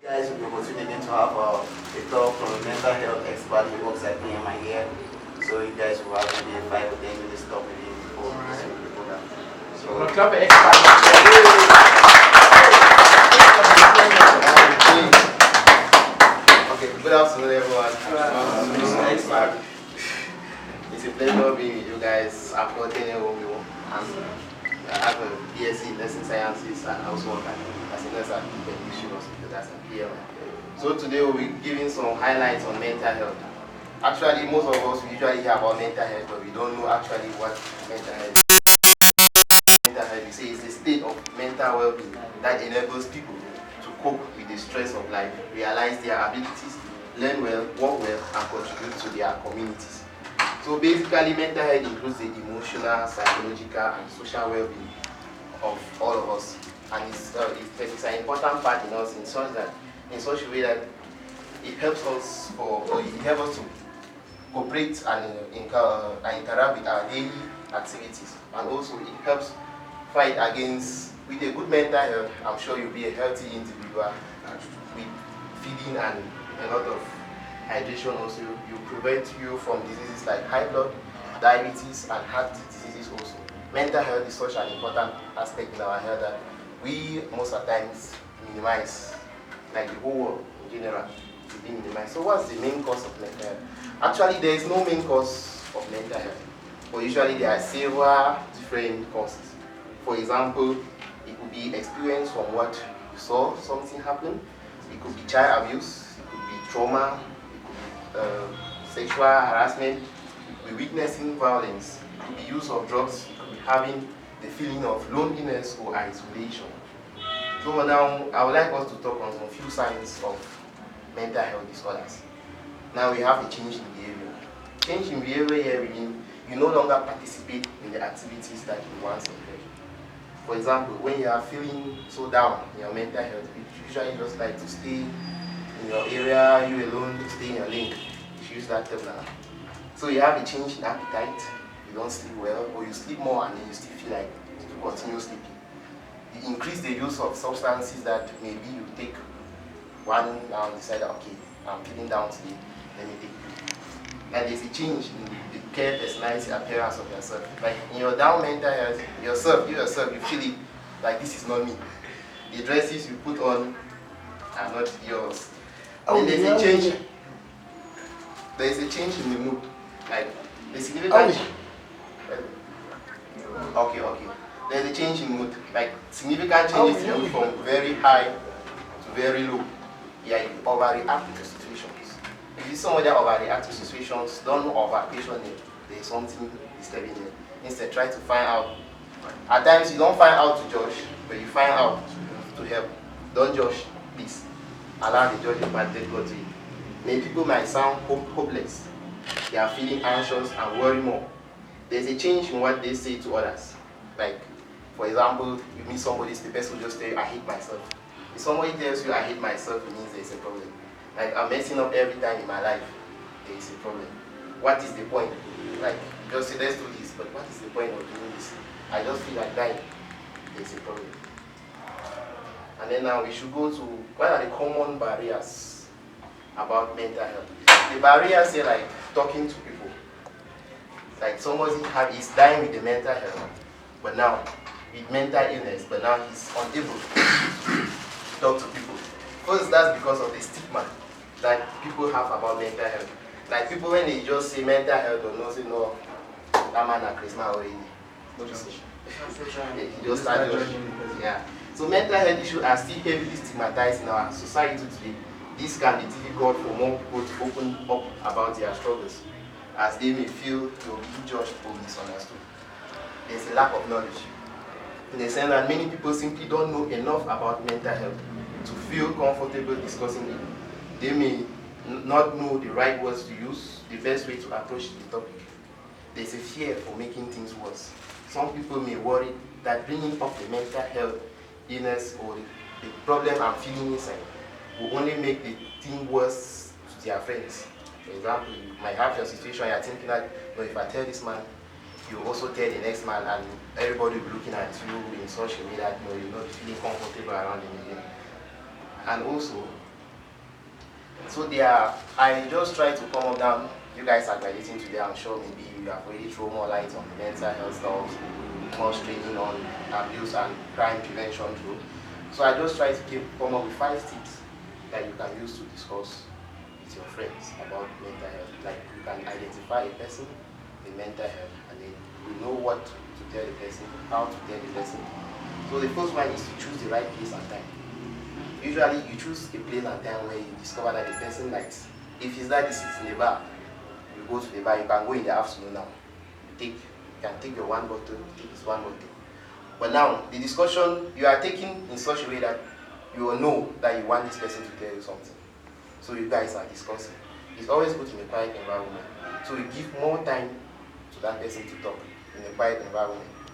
Guys, will be opportunity to have a talk from a mental health expert who works at PMI here. So you guys will have maybe 5 or 10 minutes talk with him before the program. So Club expert. Okay, good afternoon everyone. Expert. It's a pleasure being with you guys. I've got Romeo and I have a BSc in Nursing Sciences and also work as a nurse at the Hospital, that's a PMI. So today we'll be giving some highlights on mental health. Actually, most of us usually hear about mental health, but we don't know actually what mental health is. Mental health, we say, it's a state of mental well-being that enables people to cope with the stress of life, realize their abilities, learn well, work well, and contribute to their communities. So basically, mental health includes the emotional, psychological, and social well-being of all of us, and it's an important part in us in such a way that it helps us to cooperate and interact with our daily activities, and also it helps fight against. With a good mental health, I'm sure you'll be a healthy individual with feeding and a lot of hydration. Also, you prevent you from diseases like high blood, diabetes, and heart diseases. Also, mental health is such an important aspect in our health that we most of the times minimize, like the whole world in general is being minimized. So what's the main cause of mental health? Actually, there is no main cause of mental health, but usually there are several different causes. For example, it could be experience from what you saw something happen. It could be child abuse, it could be trauma, it could be sexual harassment, it could be witnessing violence, it could be use of drugs, it could be having the feeling of loneliness or isolation. So now I would like us to talk on some few signs of mental health disorders. Now we have a change in behavior. Change in behavior here means you no longer participate in the activities that you once enjoyed. For example, when you are feeling so down in your mental health, you usually just like to stay in your area, you alone, to stay in your lane. You should use that term now. So you have a change in appetite, you don't sleep well, or you sleep more and then you still feel like to continue sleeping. You increase the use of substances that maybe you take one now and decide, okay, I'm feeling down today, let me take two. And there's a change in the care, personality, appearance of yourself. Like in your down mental health, you feel it like this is not me. The dresses you put on are not yours. And there's a change. There's a change in the mood. Like the significant. Okay. There's a change in mood. Like significant changes in mood from very high to very low. Yeah, you overreact to situations. If you see somebody that overreact to situations, don't over-question it. There's something disturbing it. Instead, try to find out. At times, you don't find out to judge, but you find out to help. Don't judge, please. Allow the judging part to go to it. Many people might sound hopeless. They are feeling anxious and worry more. There's a change in what they say to others. Like, for example, you meet somebody, the person will just tell you, I hate myself. If somebody tells you, I hate myself, it means there's a problem. Like, I'm messing up every time in my life, there is a problem. What is the point? Like, just say, let's do this, but what is the point of doing this? I just feel like dying. There's a problem. And then now we should go to, what are the common barriers about mental health? The barriers here, like talking to people. Like somebody is dying with the mental health, but now with mental illness, but now he's unable to talk to people. First, that's because of the stigma that people have about mental health. Like people, when they just say mental health, or no, say no, that man a Christmas already. What you say? He just started. Yeah. So mental health issues are still heavily stigmatized in our society today. This can be difficult for more people to open up about their struggles, as they may feel to be judged or misunderstood. There's a lack of knowledge, in the sense that many people simply don't know enough about mental health to feel comfortable discussing it. They may not know the right words to use, the best way to approach the topic. There's a fear for making things worse. Some people may worry that bringing up the mental health illness or the problem I'm feeling inside will only make the thing worse to their friends. For example, you might have your situation, you're thinking that, if I tell this man, you also tell the next man, and everybody will be looking at you in such a way that you're not feeling comfortable around him again. And also, So I just try to come up down. You guys are graduating today. I'm sure maybe you have already thrown more light on the mental health stuff, more training on abuse and crime prevention too. So I just try to come up with 5 tips that you can use to discuss with your friends about mental health. Like you can identify a person with mental health, and then you know what to tell the person, how to tell the person. So the first one is to choose the right place and time. Usually you choose a place and time where you discover that the person likes. If his daddy sits in the bar, you go to the bar. You can go in the afternoon now. You can take your one bottle, take his one bottle. But now the discussion you are taking in such a way that you will know that you want this person to tell you something. So you guys are discussing. It's always good in a quiet environment. So you give more time to that person to talk in a quiet environment.